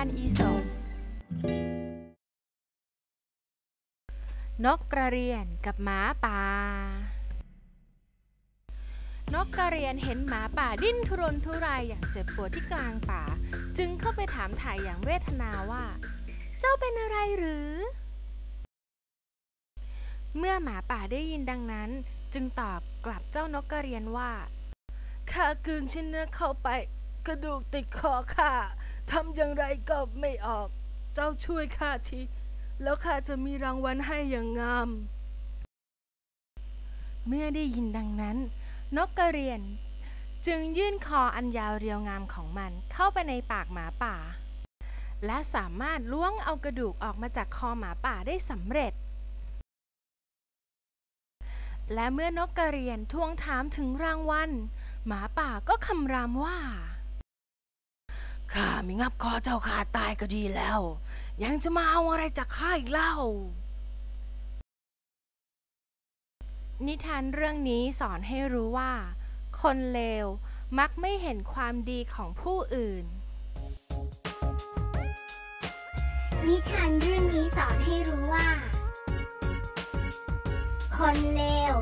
านอีสงนกกระเรียนกับหมาป่านกกระเรียนเห็นหมาป่าดิ้นทุรนทุรายอย่างเจ็บปวดที่กลางป่าจึงเข้าไปถามถ่ายอย่างเวทนาว่าเจ้าเป็นอะไรหรือเมื่อหมาป่าได้ยินดังนั้นจึงตอบกลับเจ้านกกระเรียนว่าข้ากลืนชิ้นเนื้อเข้าไปกระดูกติดคอข้าทำอย่างไรก็ไม่ออกเจ้าช่วยข้าทีแล้วข้าจะมีรางวัลให้อย่างงามเมื่อได้ยินดังนั้นนกกระเรียนจึงยื่นคออันยาวเรียวงามของมันเข้าไปในปากหมาป่าและสามารถล้วงเอากระดูกออกมาจากคอหมาป่าได้สำเร็จและเมื่อนกกระเรียนทวงถามถึงรางวัลหมาป่าก็คำรามว่าข้าไม่งับคอเจ้าขาดตายก็ดีแล้วยังจะมาเอาอะไรจากข้าอีกเล่านิทานเรื่องนี้สอนให้รู้ว่าคนเลวมักไม่เห็นความดีของผู้อื่นนิทานเรื่องนี้สอนให้รู้ว่าคนเลว